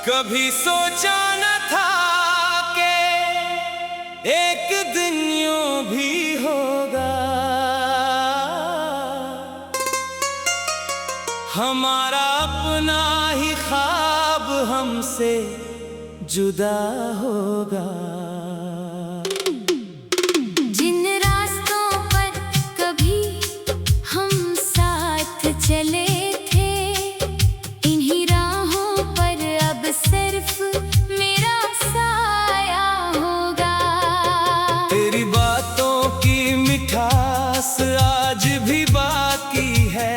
कभी सोचा न था कि एक दिन यूं भी होगा, हमारा अपना ही ख्वाब हमसे जुदा होगा। जिन रास्तों पर कभी हम साथ चले थे, इन्हीं राहों पर अब सिर्फ मेरा साया होगा। तेरी बातों की मिठास आज भी बाकी है,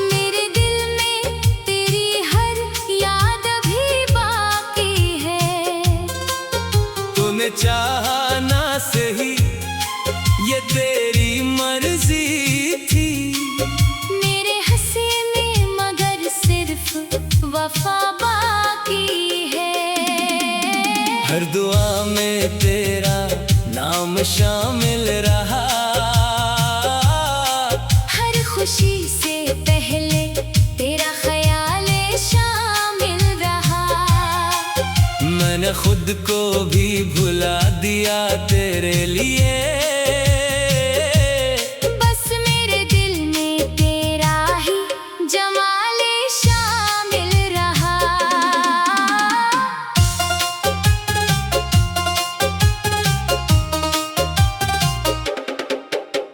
मेरे दिल में तेरी हर याद भी बाकी है। तूने चाहा ना सही, ये तेरी मर्जी थी। मेरे हंसी में मगर सिर्फ वफा बाकी है। हर दुआ में तेरा नाम शामिल रहा, हर खुशी से पहले तेरा ख्याल शामिल रहा। मैंने खुद को भी भुला दिया तेरे लिए, बस मेरे दिल में तेरा ही जमाल शामिल रहा।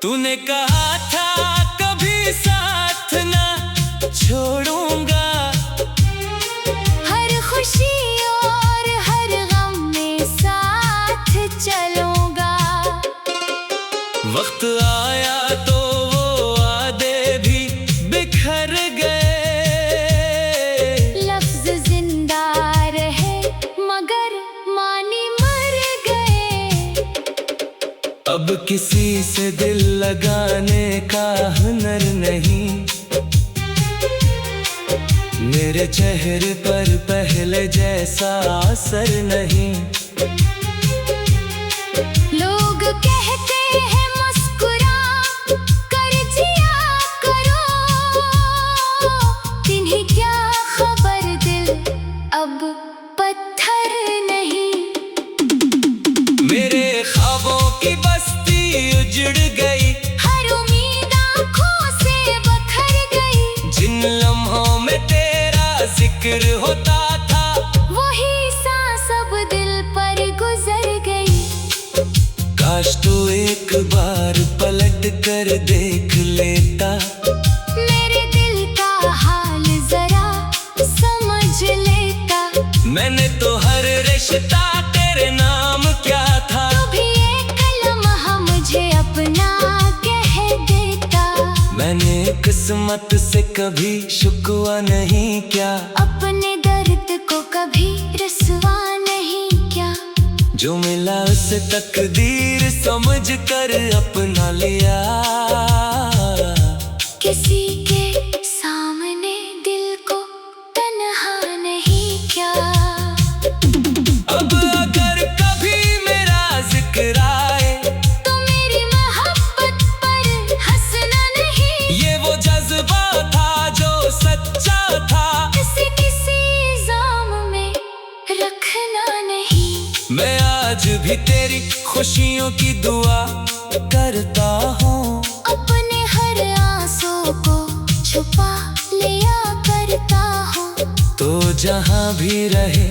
तूने कहा था कभी साथ ना छोड़ूंगा, हर खुशी और हर गम में साथ चलूंगा। वक्त आया तो वो वादे भी बिखर गए, लफ्ज जिंदा रहे मगर मानी मर गए। अब किसी से दिल लगाने का हुनर नहीं, मेरे चेहरे पर पहले जैसा असर नहीं। लोग कहते हैं मुस्कुरा कर जिया करो, इन्हें क्या खबर दिल अब पत्थर नहीं। मेरे ख्वाबों की बस्ती उजड़ गई, हर उम्मीद आँखों से बखर गई। जिन लम्हों में तेरा जिक्र होता था, वही सांस अब दिल पर गुजर गई। काश तू एक बार पलट कर देख लेता, मेरे दिल का हाल जरा समझ लेता। मैंने तो हर रिश्ता तेरे नाम क्या था, तू भी एक लम्हा मुझे अपना कह देता। मैंने किस्मत से कभी शिकवा नहीं किया, अपने दर्द को कभी रसवा नहीं किया। जो मिला उसे तकदीर समझ कर अपना लिया। किसी के सामने दिल को तन्हा नहीं किया। अब अगर कभी मेरा जिक्र आए, तो मेरी मोहब्बत पर हंसना नहीं। ये वो जज्बा था जो सच्चा था, इसे किसी इल्जाम में रखना नहीं। मैं आज भी तेरी खुशियों की दुआ करता हूँ, अपने हर आंसू को छुपा लिया करता हूँ। तो जहाँ भी रहे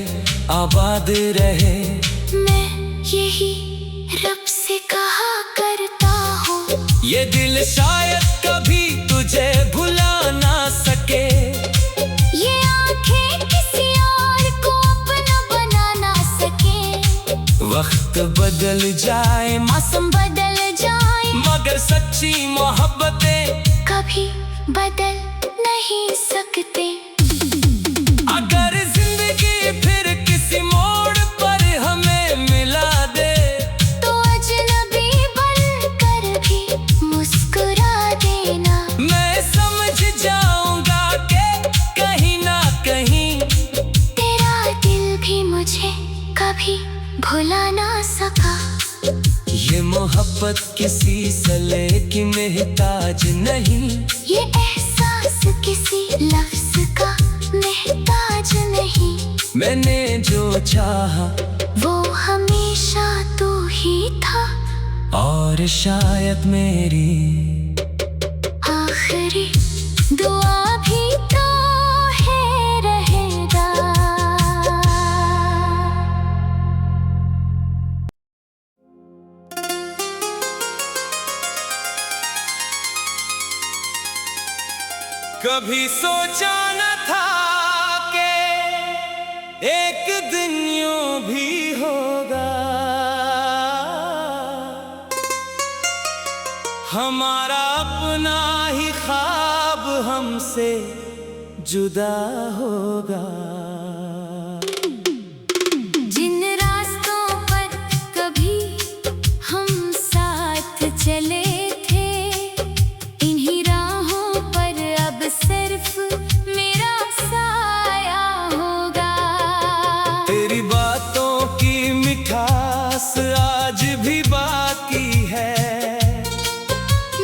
आबाद रहे, मैं यही रब से कहा करता हूँ। ये दिल शायद कभी तुझे भुला ना सके, ये आंखें किसी और को अपना बना ना सके। वक्त बदल जाए मौसम बदल जाए मगर सच्ची मोहब्बतें कभी बदल नहीं सकते। अगर जिंदगी फिर किसी मोड़ पर हमें मिला दे, तो अजनबी बनकर भी मुस्कुरा देना। मैं समझ जाऊंगा कि कहीं ना कहीं तेरा दिल भी मुझे कभी भुला ना सका। ये मोहब्बत किसी सले की मोहताज नहीं, ये एहसास किसी लफ्ज का महताज नहीं। मैंने जो चाहा वो हमेशा तू ही था, और शायद मेरी आखिरी दुआ भी तो है रहेगा। कभी सोचा न था कि एक दिन यूं भी होगा, हमारा अपना ही ख्वाब हमसे जुदा होगा। जिन रास्तों पर कभी हम साथ चले थे, इन्हीं राहों पर अब सिर्फ मेरा साया होगा। तेरी बातों की मिठास आज भी बाकी है,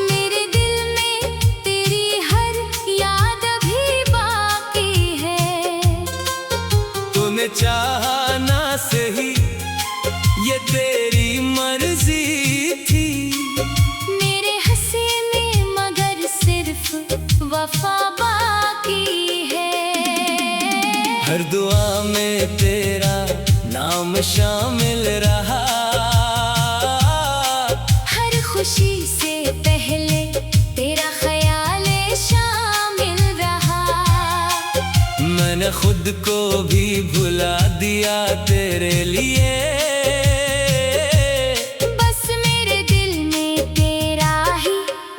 मेरे दिल में तेरी हर याद अभी बाकी है। तूने चाहा ना सही, ये तेरी मर्जी थी। मेरे हंसी में मगर सिर्फ वफा बाकी है। हर दुआ में तेरा नाम शामिल रहा, हर खुशी से पहले तेरा ख्याल शामिल रहा। मैंने खुद को भी भुला दिया तेरे लिए, बस मेरे दिल में तेरा ही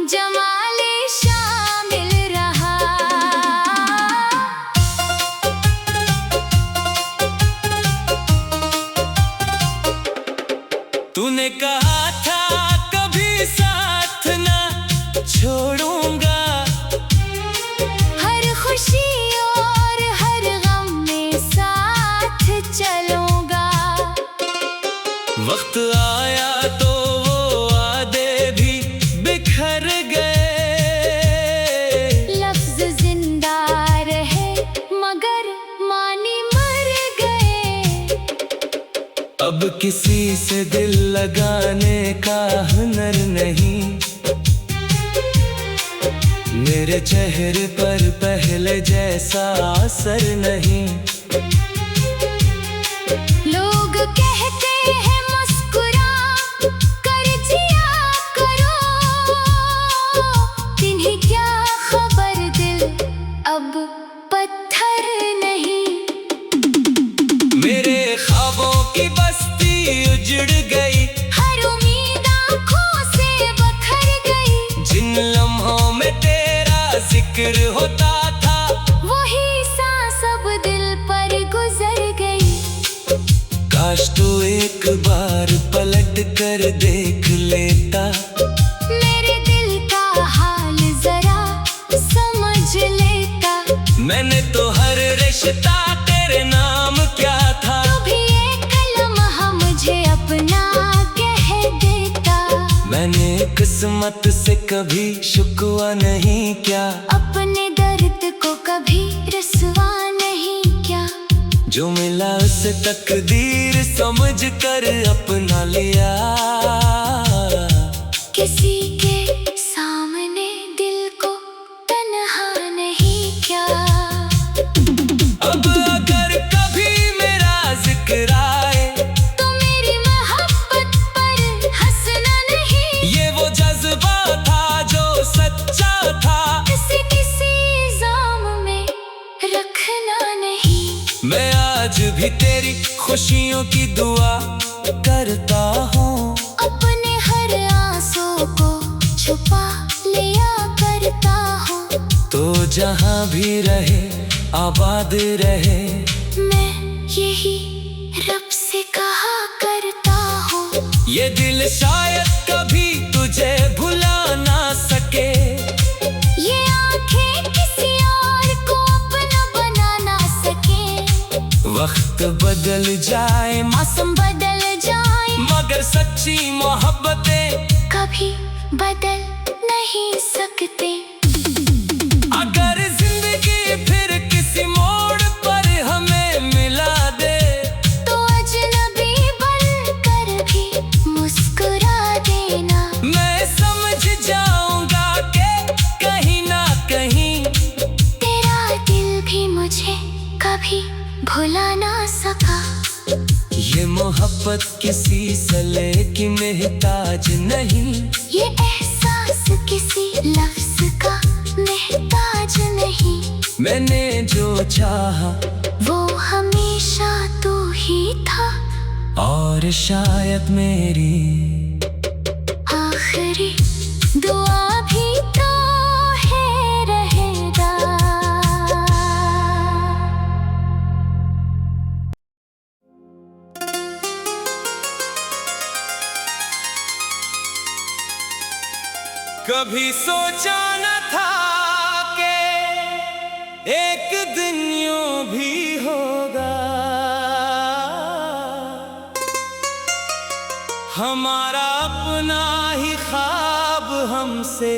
जमाल शामिल रहा। तूने कहा था कभी साथ ना छोड़ूंगा, हर खुशी और हर गम में साथ चलूंगा। वक्त आया तो वो वादे भी बिखर गए, लफ्ज जिंदा रहे मगर मानी मर गए। अब किसी से दिल लगाने का हुनर नहीं, मेरे चेहरे पर पहले जैसा असर नहीं। लोग कहते हैं मुस्कुरा कर जिया करो, इन्हें क्या खबर दिल अब पत्थर नहीं। मेरे ख्वाबों की बस्ती उजड़ गई, हर उम्मीद आँखों से बखर गई। जिन लम्हों में तेरा जिक्र होता था, वही सांस अब दिल पर गुजर गई। काश तू एक बार पलट कर देख लेता, मेरे दिल का हाल जरा समझ लेता। मैंने तो हर रिश्ता तेरे नाम क्या था, तू भी एक लम्हा मुझे अपना कह देता। मैंने किस्मत से कभी शुक्वा नहीं किया, अपने दर्द को कभी रसवा नहीं किया। जो मिला उसे तकदीर समझ कर अपना लिया। किसी के सामने दिल को तन्हा नहीं किया। अब अगर कभी मेरा जिक्र आए, तो मेरी मोहब्बत पर हंसना नहीं। ये वो जज्बा था जो सच्चा था, इसे किसी इल्जाम में रखना नहीं। मैं आज भी तेरी खुशियों की दुआ करता हूँ, अपने हर आंसू को छुपा लिया करता हूँ। तो जहाँ भी रहे आबाद रहे, मैं यही रब से कहा करता हूँ। ये दिल शायद कभी तुझे भुला ना सके, ये आंखें किसी और को अपना बना ना सके। वक्त बदल जाए, मौसम बदल जाए, मगर सच्ची मोहब्बतें कभी बदल नहीं सकते। अगर जिंदगी फिर किसी मोड़ मोहब्बत किसी सले की मोहताज नहीं, ये एहसास किसी लफ्ज का मोहताज नहीं। मैंने जो चाहा वो हमेशा तू ही था, और शायद मेरी आखिरी दुआ भी तो है रहेगा। कभी सोचा न था कि एक दिन यूं भी होगा, हमारा अपना ही ख्वाब हमसे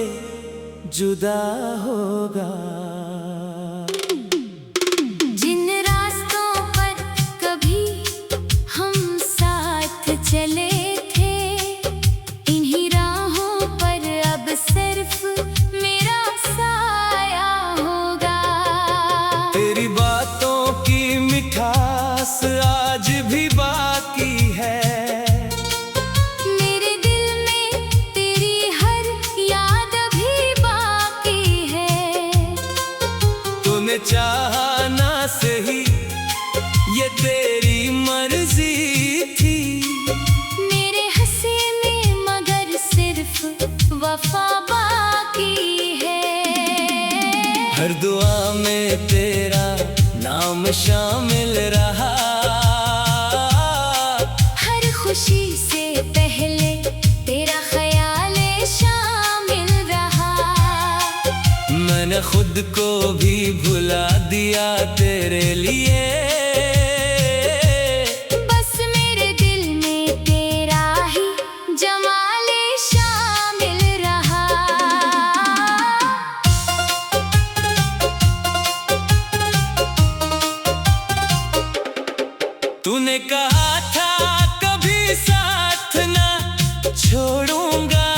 जुदा होगा। जिन रास्तों पर कभी हम साथ चले थे, इन्हीं राहों पर अब सिर्फ मेरा साया होगा। तेरी बातों की मिठास आज भी बाकी है, मेरे दिल में तेरी हर याद अभी बाकी है। तूने चाहा ना सही, ये तेरी मर्जी थी। मेरे हंसी में मगर सिर्फ वफा बाकी है। हर दुआ में तेरा नाम शामिल रहा, हर खुशी से पहले तेरा ख्याल शामिल रहा। मैंने खुद को भी भुला दिया तेरे लिए, बस मेरे दिल में तेरा ही जमाल शामिल रहा। तूने कहा था कभी साथ ना छोड़ूंगा,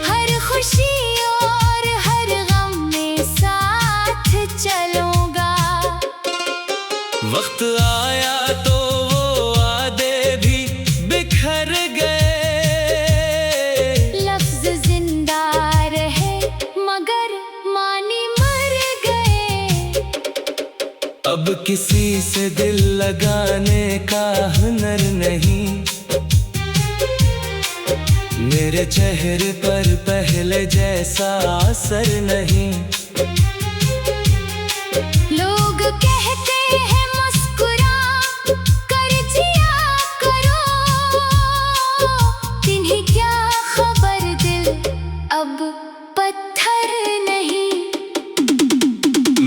हर खुशी और हर गम में साथ चलूंगा। वक्त आया तो वो वादे भी बिखर गए, लफ्ज जिंदा रहे मगर मानी मर गए। अब किसी से दिल लगाने का हुनर नहीं, मेरे चेहरे पर पहले जैसा असर नहीं। लोग कहते हैं मुस्कुरा कर जिया करो, तिन्हें क्या खबर दिल अब पत्थर नहीं।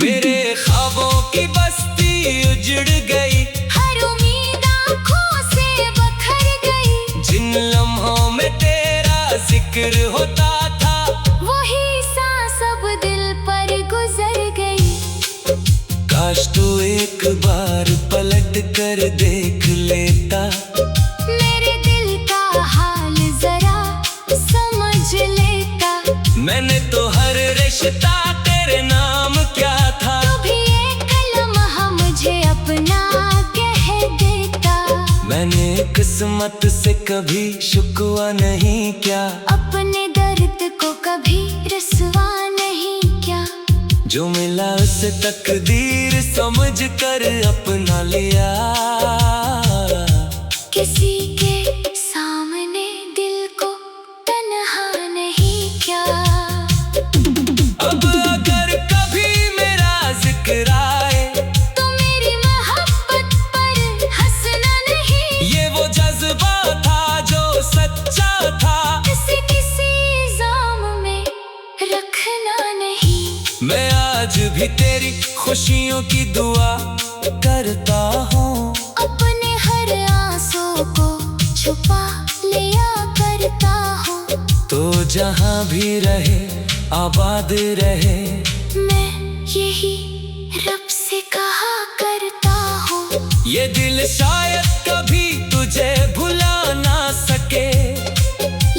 मेरे ख्वाबों की बस्ती उजड़ गई, हर उम्मीद आँखों से बखर गई। जिन लम्हों में तेरा जिक्र होता था, वही सांस अब दिल पर गुजर गई। काश तू एक बार पलट कर देख लेता, मेरे दिल का हाल जरा समझ लेता। मैंने तो हर रिश्ता तेरे नाम क्या था, तू भी एक लम्हा मुझे अपना कह देता। मैंने किस्मत से कभी शुक्वा नहीं किया, अपने दर्द को कभी रसवा नहीं किया। जो मिला उसे तकदीर समझ कर अपना लिया। किसी के सामने दिल को तन्हा नहीं किया। अब अगर कभी मेरा जिक्र आए, तो मेरी मोहब्बत पर हंसना नहीं। ये वो जज्बा था जो सच्चा था, किसी इल्जाम में रखना नहीं। मैं आज भी तेरी खुशियों की दुआ करता हूँ, अपने हर आंसू को छुपा लिया करता हूँ। तो जहाँ भी रहे आबाद रहे, मैं यही रब से कहा करता हूँ। ये दिल शायद कभी तुझे भुला ना सके,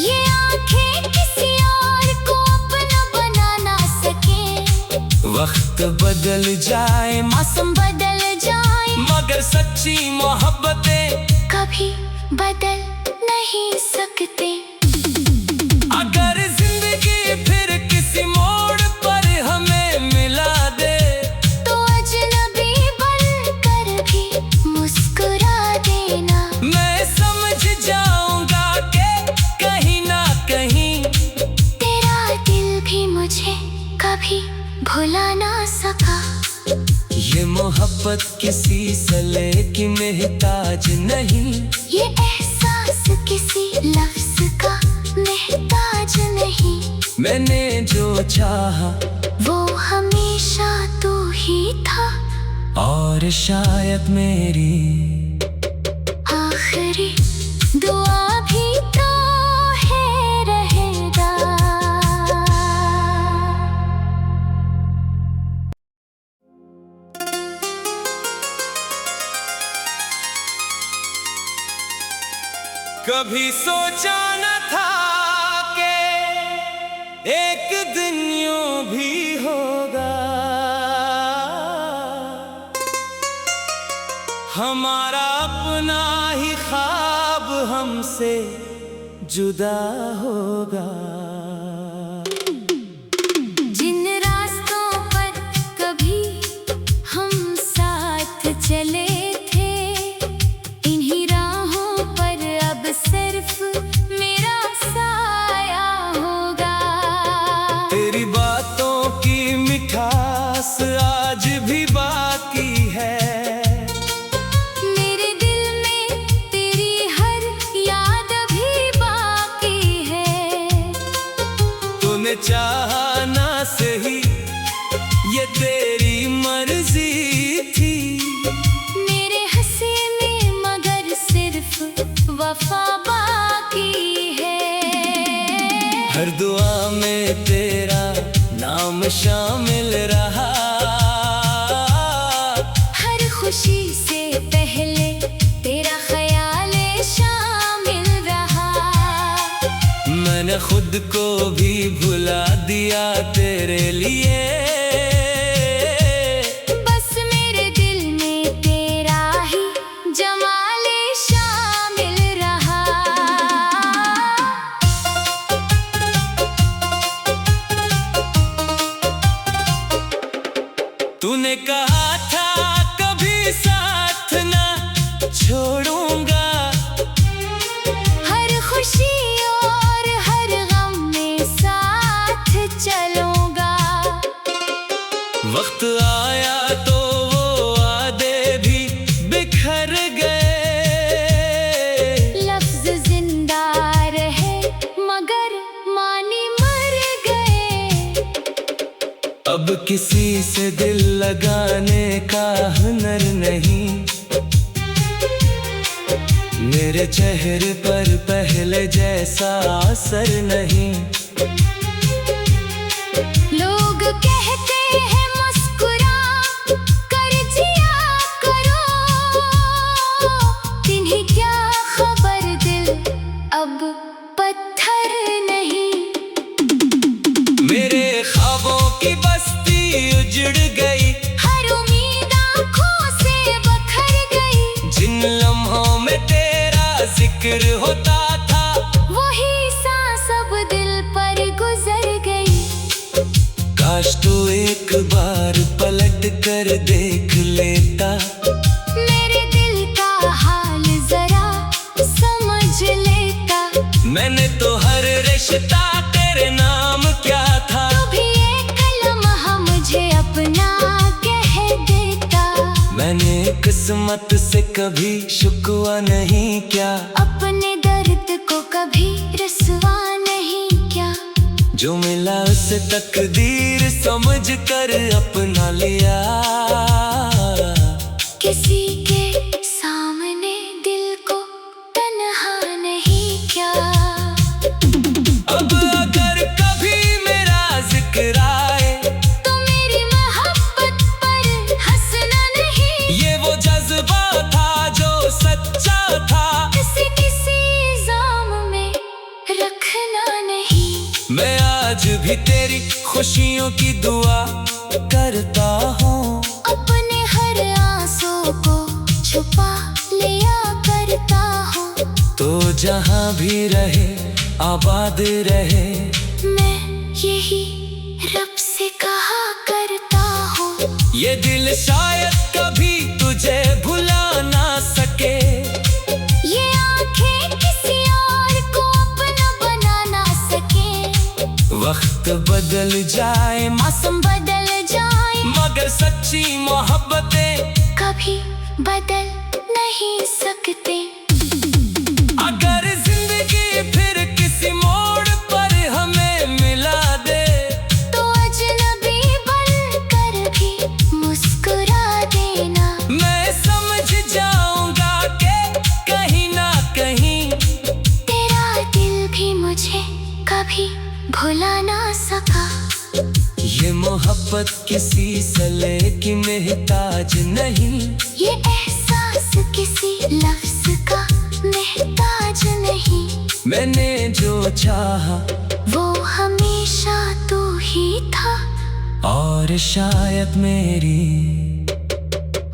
ये आंखें किसी और को अपना बना ना सके। वक्त बदल जाए, मौसम बदल जाए, मगर सच्ची मोहब्बतें कभी बदल नहीं सकते। अगर जिंदगी फिर किसी मोड़ पर हमें मिला दे, तो अजनबी बनकर भी मुस्कुरा देना। मैं समझ जाऊंगा कि कहीं ना कहीं तेरा दिल भी मुझे कभी भुला ना सका। ये मोहब्बत किसी सले की मोहताज नहीं, ये एहसास किसी लफ्ज का मोहताज नहीं। मैंने जो चाहा वो हमेशा तू ही था, और शायद मेरी आखिरी दुआ भी तो है रहेगा। कभी सोचा न था कि एक दिन यूं भी होगा, हमारा अपना ही ख्वाब हमसे जुदा होगा। जिन रास्तों पर कभी हम साथ चले थे, इन्हीं राहों पर अब सिर्फ मेरा साया होगा। तेरी बातों की मिठास आज भी बाकी है, मेरे दिल में तेरी हर याद भी बाकी है। तूने चाहा ना सही, ये तेरी मर्जी थी। मेरे हंसी में मगर सिर्फ वफा बाकी है। हर दुआ में तेरा नाम शामिल रहा, हर खुशी से पहले तेरा ख्याल शामिल रहा। मैंने खुद को भी भुला दिया तेरे लिए, बस मेरे दिल में तेरा ही जमाल शामिल रहा। तूने कहा था कभी साथ ना छोड़ूंगा, हर खुशी और हर गम में साथ चलूंगा। वक्त आया तो वो वादे भी बिखर गए, लफ्ज जिंदा रहे मगर मानी मर गए। अब किसी से दिल लगाने का हुनर नहीं, मेरे चेहरे पर पहले जैसा असर नहीं। लोग कहते हैं मुस्कुरा कर जिया करो, तिन्हें क्या खबर दिल अब पत्थर नहीं। मेरे ख्वाबों की बस्ती उजड़ गई, हर उम्मीद आँखों से बखर गई। जिन लम्हों में तेरा जिक्र होता था, वही सांस अब दिल पर गुजर गई। काश तू एक बार पलट कर देख लेता, मेरे दिल का हाल जरा समझ लेता। मैंने तो हर रिश्ता तेरे नाम क्या था, तू भी एक लम्हा मुझे अपना कह देता। मैंने किस्मत से कभी शुक्वा नहीं किया, अपने दर्द को कभी रसवा नहीं किया। जो मिला उसे तकदीर समझ कर अपना लिया। किसी के सामने दिल को तन्हा नहीं किया। अब अगर कभी मेरा जिक्र आए, तो मेरी मोहब्बत पर हंसना नहीं। ये वो जज्बा था जो सच्चा था, इसे किसी इल्जाम में रखना नहीं। मैं आज भी तेरी खुशियों की दुआ करता हूँ, अपने हर आंसू को छुपा लिया करता हूँ। जहाँ भी रहे आबाद रहे। मैं यही रब से कहा करता हूँ, ये दिल शायद कभी तुझे भुला ना सके। ये आंखें किसी और को अपना बना ना सके। वक्त बदल जाए, मौसम बदल जाए, मगर सच्ची मोहब्बतें कभी बदल नहीं सकते। अगर जिंदगी फिर किसी मोड़ पर हमें मिला दे, तो अजनबी बनकर भी मुस्कुरा देना। मैं समझ जाऊंगा कि कहीं ना कहीं तेरा दिल भी मुझे कभी भुला ना सका। ये मोहब्बत किसी सले की मोहताज नहीं, ये एहसास किसी लफ्ज का मोहताज नहीं। मैंने जो चाहा वो हमेशा तू ही था, और शायद मेरी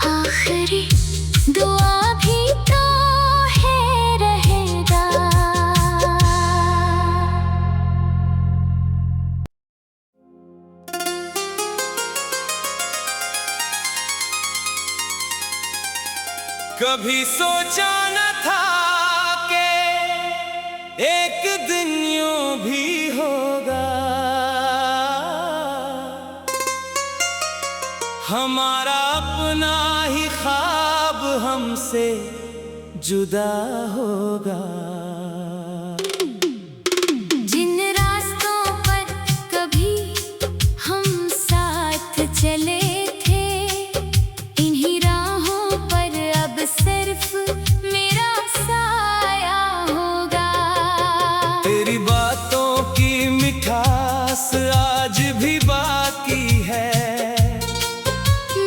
आखिरी दुआ भी तो है रहेगा। कभी सोचा न था कि एक दिन यूं भी होगा, हमारा अपना ही ख्वाब हमसे जुदा होगा। जिन रास्तों पर कभी हम साथ चले थे, इन्हीं राहों पर अब सिर्फ मेरा साया होगा। तेरी बातों की मिठास आज भी बाकी है,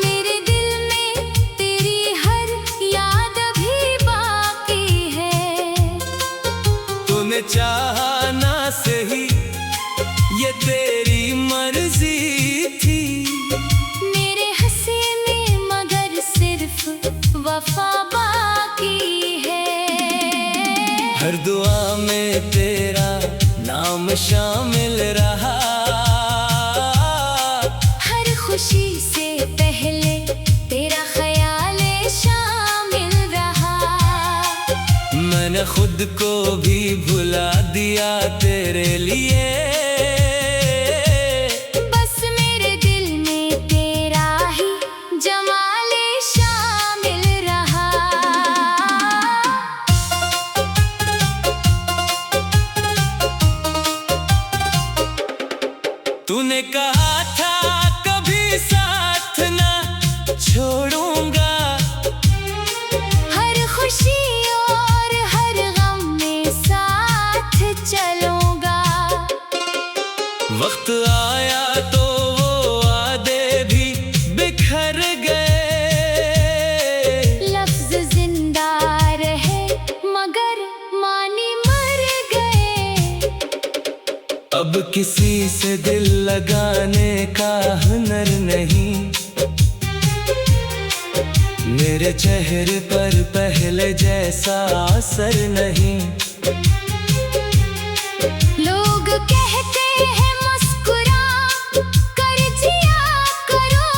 मेरे दिल में तेरी हर याद भी बाकी है। तूने चाहा ना सही, ये तेरी मर्जी थी। मेरे हंसी में मगर सिर्फ वफा बाकी है। हर दुआ में तेरा नाम शामिल रहा, हर खुशी से पहले तेरा ख्याल शामिल रहा। मैंने खुद को भी भुला दिया तेरे लिए, बस मेरे दिल में तेरा ही जमाल शामिल रहा। तूने कहा था कभी साथ ना छोड़ूंगा, हर खुशी और हर गम में साथ चलूंगा। वक्त आया तो वो वादे भी बिखर गए। लफ्ज जिंदा रहे मगर मानी मर गए। अब किसी से दिल लगाने का हुनर नहीं, मेरे चेहरे पर पहले जैसा असर नहीं। लोग कहते हैं मुस्कुरा कर जिया करो,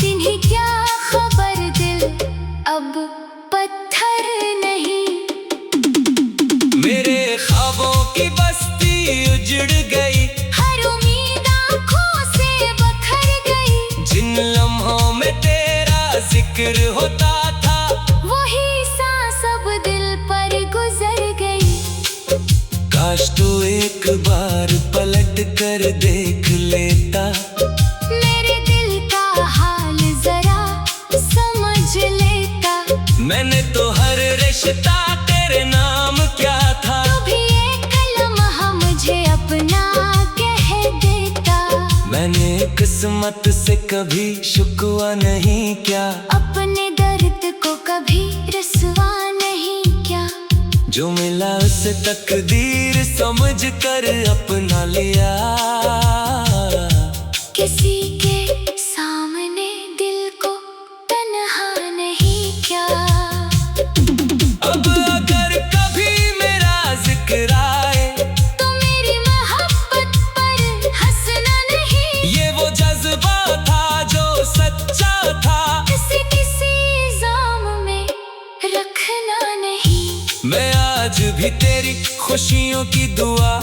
तिन्हें क्या खबर दिल अब पत्थर नहीं। मेरे ख्वाबों की बस्ती उजड़ गई, हर उम्मीद आँखों से बखर गई। जिन लम्हों में तेरा जिक्र होता था, वही सांस अब दिल पर गुजर गई। काश तू एक बार पलट कर देख लेता, मेरे दिल का हाल जरा समझ लेता। मैंने तो हर रिश्ता तेरे नाम क्या था, तू भी एक लम्हा मुझे अपना कह देता। मैंने किस्मत से कभी शुक्वा नहीं क्या, अपने दर्द को कभी रसवा नहीं क्या। जो मिला उसे तकदीर समझ कर अपना लिया। किसी के सामने दिल को तन्हा नहीं क्या। अब अगर खुशियों की दुआ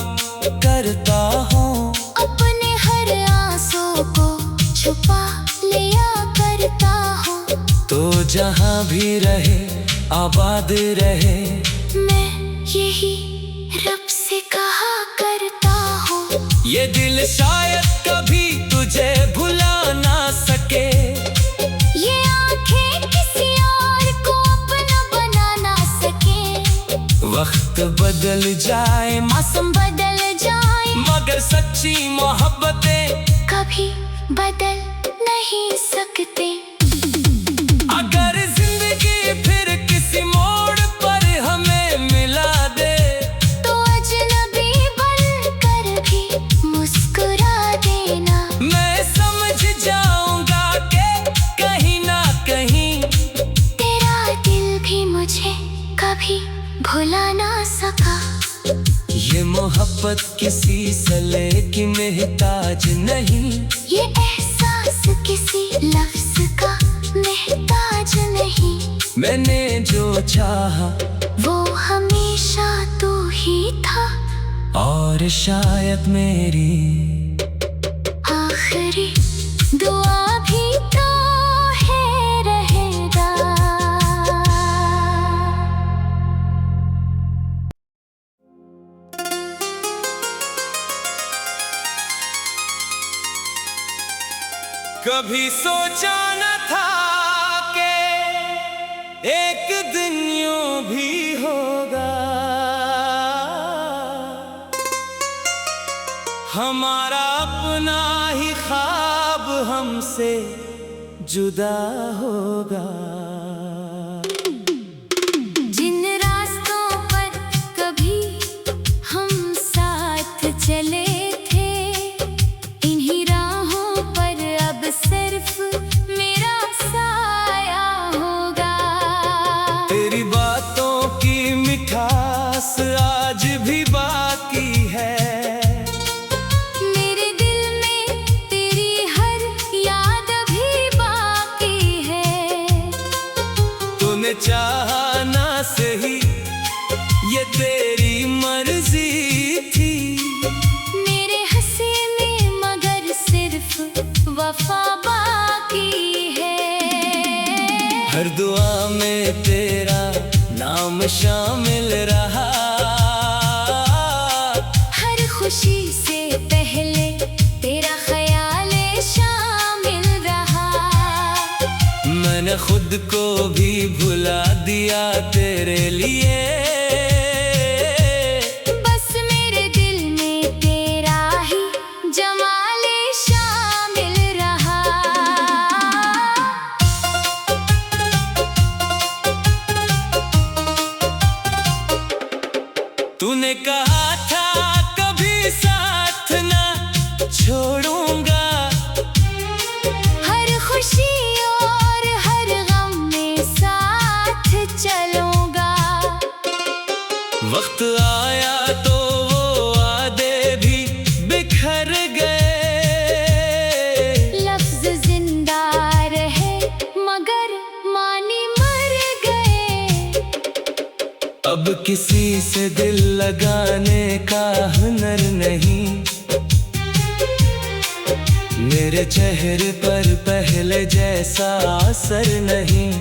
करता हूँ। अपने हर आंसू को छुपा लिया करता हूँ। तो जहाँ भी रहे आबाद रहे, मैं यही रब से कहा करता हूँ। ये दिल शायद कभी तुझे भुला ना सके, ये आंखें किसी और को अपना बना ना सके। वक्त बदल जाए, मौसम बदल जाए, मगर सच्ची मोहब्बतें कभी बदल नहीं सकते। अगर जिंदगी फिर किसी मोड़ पर हमें मिला दे, तो अजनबी बनकर भी मुस्कुरा देना। मैं समझ जाऊंगा कि कहीं ना कहीं तेरा दिल भी मुझे कभी भुला ना सका। ये मोहब्बत किसी सले की मोहताज नहीं, ये एहसास किसी लफ्ज का मोहताज नहीं। मैंने जो चाहा वो हमेशा तू ही था, और शायद मेरी आखिरी दुआ भी तो है रहेगा। कभी सोचा न था कि एक दिन यूं भी होगा, हमारा अपना ही ख्वाब हमसे जुदा होगा। जिन रास्तों पर कभी हम साथ चले थे, इन्हीं राहों पर अब सिर्फ मेरा साया होगा। तेरी बातों की मिठास आज भी बाकी है, मेरे दिल में तेरी हर याद भी बाकी है। तूने चाहा ना सही, ये तेरी मर्जी थी। मेरे हंसी में मगर सिर्फ वफा बाकी है। हर दुआ में तेरा नाम शामिल रहा, हर खुशी से पहले तेरा ख्याल शामिल रहा। मैंने खुद को भी भुला दिया तेरे लिए, बस मेरे दिल में तेरा ही जमाल शामिल रहा। तूने कहा था कभी साथ ना छोड़ूंगा, हर खुशी और हर गम में साथ चलूंगा। वक्त आया तो वो वादे भी बिखर गए, लफ्ज जिंदा रहे मगर मानी मर गए। अब किसी से दिल लगाने का हुनर नहीं, मेरे चेहरे पर पहले जैसा असर नहीं।